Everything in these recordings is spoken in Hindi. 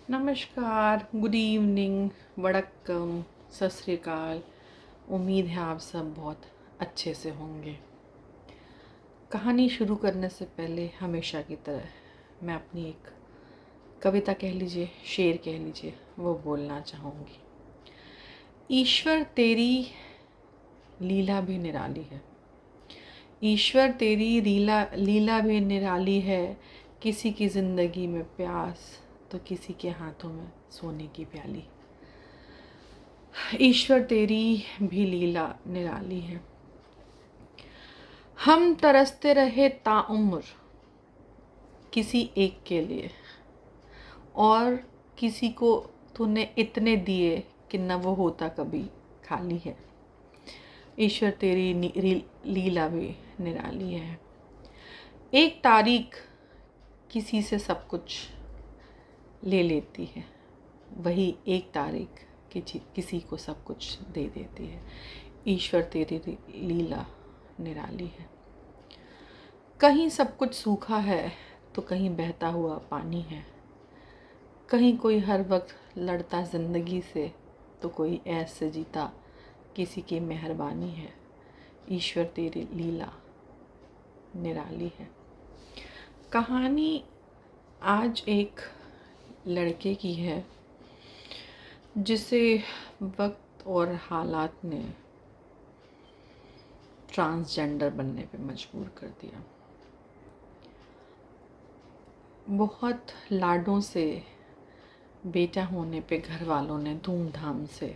नमस्कार, गुड इवनिंग, वड़क्कम, सत श्री अकाल। उम्मीद है आप सब बहुत अच्छे से होंगे। कहानी शुरू करने से पहले हमेशा की तरह मैं अपनी एक कविता कह लीजिए, शेर कह लीजिए, वो बोलना चाहूँगी। ईश्वर तेरी लीला भी निराली है। ईश्वर तेरी लीला भी निराली है। किसी की ज़िंदगी में प्यास तो किसी के हाथों में सोने की प्याली। ईश्वर तेरी भी लीला निराली है। हम तरसते रहे ताउम्र किसी एक के लिए, और किसी को तूने इतने दिए कि न वो होता कभी खाली है। ईश्वर तेरी लीला भी निराली है। एक तारीख किसी से सब कुछ ले लेती है, वही एक तारीख किसी को सब कुछ दे देती है। ईश्वर तेरी लीला निराली है। कहीं सब कुछ सूखा है तो कहीं बहता हुआ पानी है। कहीं कोई हर वक्त लड़ता ज़िंदगी से तो कोई ऐसे जीता किसी की मेहरबानी है। ईश्वर तेरी लीला निराली है। कहानी आज एक लड़के की है जिसे वक्त और हालात ने ट्रांसजेंडर बनने पे मजबूर कर दिया। बहुत लाडों से बेटा होने पे घर वालों ने धूमधाम से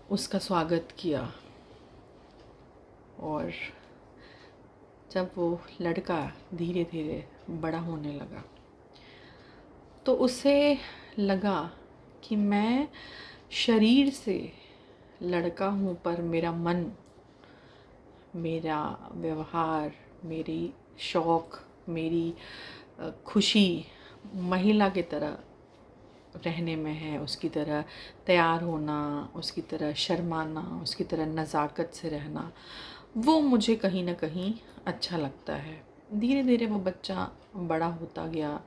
उसका स्वागत किया, और जब वो लड़का धीरे धीरे बड़ा होने लगा तो उसे लगा कि मैं शरीर से लड़का हूँ पर मेरा मन, मेरा व्यवहार, मेरी शौक़, मेरी खुशी महिला की तरह रहने में है। उसकी तरह तैयार होना, उसकी तरह शर्माना, उसकी तरह नज़ाकत से रहना, वो मुझे कहीं ना कहीं अच्छा लगता है। धीरे धीरे वो बच्चा बड़ा होता गया।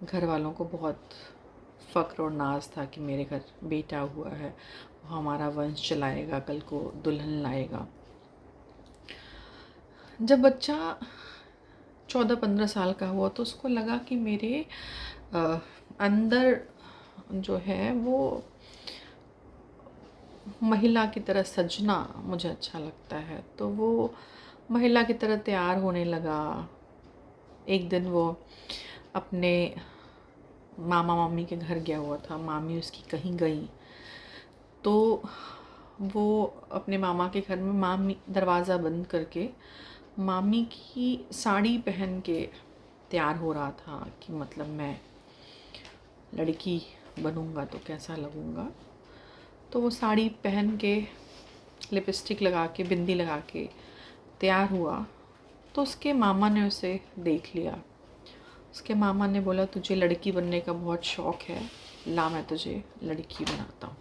घर वालों को बहुत फ़क्र और नाज था कि मेरे घर बेटा हुआ है, वो हमारा वंश चलाएगा, कल को दुल्हन लाएगा। जब बच्चा 14-15 साल का हुआ तो उसको लगा कि मेरे अंदर जो है वो महिला की तरह सजना मुझे अच्छा लगता है। तो वो महिला की तरह तैयार होने लगा। एक दिन वो अपने मामा मामी के घर गया हुआ था। मामी उसकी कहीं गई तो वो अपने मामा के घर में मामी दरवाज़ा बंद करके मामी की साड़ी पहन के तैयार हो रहा था कि मतलब मैं लड़की बनूंगा तो कैसा लगूंगा। तो वो साड़ी पहन के, लिपस्टिक लगा के, बिंदी लगा के तैयार हुआ तो उसके मामा ने उसे देख लिया। उसके मामा ने बोला, तुझे लड़की बनने का बहुत शौक़ है, ला मैं तुझे लड़की बनाता हूँ।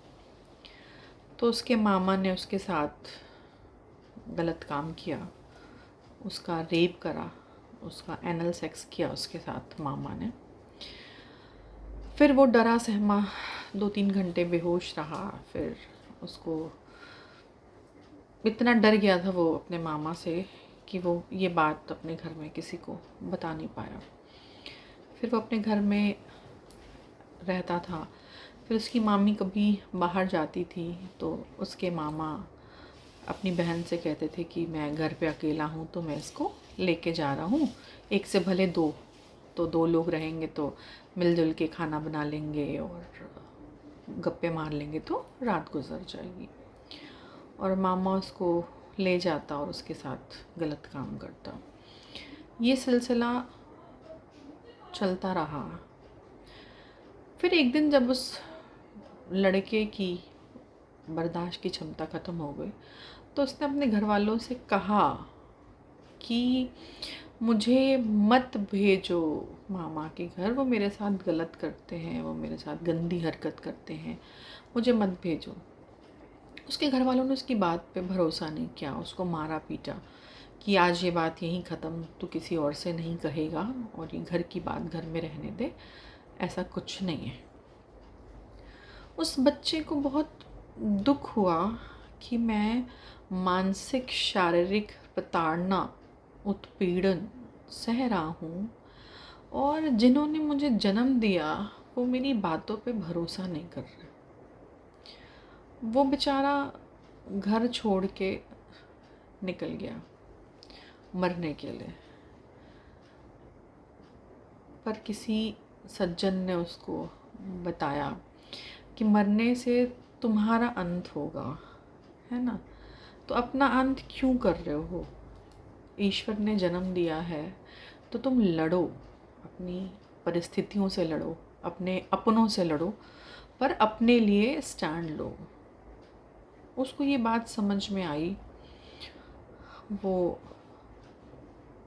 तो उसके मामा ने उसके साथ गलत काम किया, उसका रेप करा, उसका एनल सेक्स किया उसके साथ मामा ने। फिर वो डरा सहमा 2-3 घंटे बेहोश रहा। फिर उसको इतना डर गया था वो अपने मामा से कि वो ये बात अपने घर में किसी को बता नहीं पाया। फिर वो अपने घर में रहता था। फिर उसकी मामी कभी बाहर जाती थी तो उसके मामा अपनी बहन से कहते थे कि मैं घर पे अकेला हूँ तो मैं इसको लेके जा रहा हूँ, एक से भले दो, तो 2 लोग रहेंगे तो मिलजुल के खाना बना लेंगे और गप्पे मार लेंगे तो रात गुजर जाएगी। और मामा उसको ले जाता और उसके साथ गलत काम करता। ये सिलसिला चलता रहा। फिर एक दिन जब उस लड़के की बर्दाश्त की क्षमता ख़त्म हो गई तो उसने अपने घर वालों से कहा कि मुझे मत भेजो मामा के घर, वो मेरे साथ गलत करते हैं, वो मेरे साथ गंदी हरकत करते हैं, मुझे मत भेजो। उसके घर वालों ने उसकी बात पे भरोसा नहीं किया, उसको मारा पीटा कि आज ये बात यहीं ख़त्म, तू किसी और से नहीं कहेगा और ये घर की बात घर में रहने दे, ऐसा कुछ नहीं है। उस बच्चे को बहुत दुख हुआ कि मैं मानसिक शारीरिक प्रताड़ना उत्पीड़न सह रहा हूँ और जिन्होंने मुझे जन्म दिया वो मेरी बातों पे भरोसा नहीं कर रहे। वो बेचारा घर छोड़ के निकल गया मरने के लिए, पर किसी सज्जन ने उसको बताया कि मरने से तुम्हारा अंत होगा, है ना, तो अपना अंत क्यों कर रहे हो? ईश्वर ने जन्म दिया है तो तुम लड़ो, अपनी परिस्थितियों से लड़ो, अपने अपनों से लड़ो, पर अपने लिए स्टैंड लो। उसको ये बात समझ में आई। वो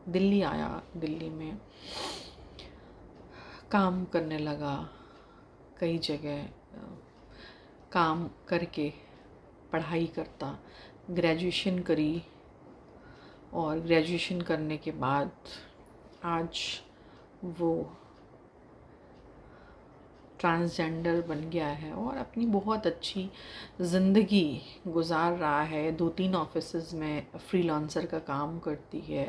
दिल्ली आया, दिल्ली में काम करने लगा, कई जगह काम करके पढ़ाई करता, ग्रेजुएशन करी और ग्रेजुएशन करने के बाद आज वो ट्रांसजेंडर बन गया है और अपनी बहुत अच्छी ज़िंदगी गुजार रहा है। 2-3 ऑफिसेज़ में फ्रीलांसर का काम करती है।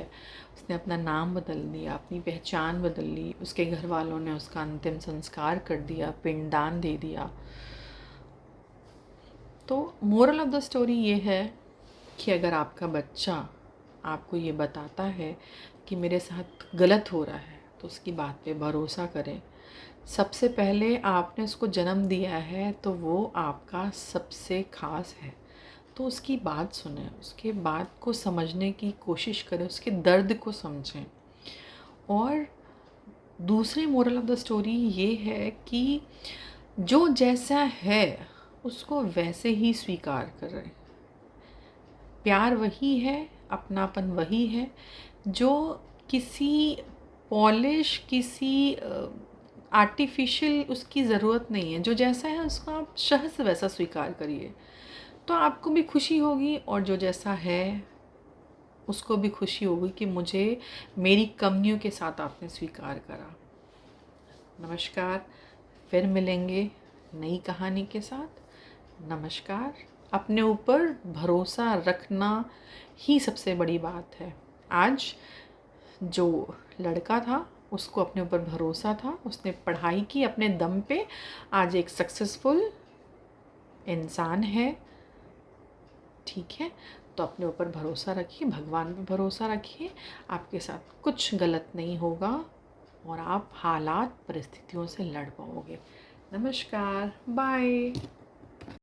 उसने अपना नाम बदल दिया, अपनी पहचान बदल ली। उसके घर वालों ने उसका अंतिम संस्कार कर दिया, पिंडदान दे दिया। तो मोरल ऑफ द स्टोरी ये है कि अगर आपका बच्चा आपको ये बताता है कि मेरे साथ गलत हो रहा है तो उसकी बात पे भरोसा करें। सबसे पहले आपने उसको जन्म दिया है तो वो आपका सबसे ख़ास है, तो उसकी बात सुनें, उसके बात को समझने की कोशिश करें, उसके दर्द को समझें। और दूसरी मोरल ऑफ द स्टोरी ये है कि जो जैसा है उसको वैसे ही स्वीकार करें। प्यार वही है, अपनापन वही है। जो किसी पॉलिश, किसी आर्टिफिशियल उसकी ज़रूरत नहीं है। जो जैसा है उसको आप सहज वैसा स्वीकार करिए, तो आपको भी खुशी होगी और जो जैसा है उसको भी खुशी होगी कि मुझे मेरी कमियों के साथ आपने स्वीकार करा। नमस्कार, फिर मिलेंगे नई कहानी के साथ। नमस्कार। अपने ऊपर भरोसा रखना ही सबसे बड़ी बात है। आज जो लड़का था उसको अपने ऊपर भरोसा था, उसने पढ़ाई की अपने दम पे, आज एक सक्सेसफुल इंसान है। ठीक है, तो अपने ऊपर भरोसा रखिए, भगवान पे भरोसा रखिए, आपके साथ कुछ गलत नहीं होगा और आप हालात परिस्थितियों से लड़ पाओगे। नमस्कार, बाय।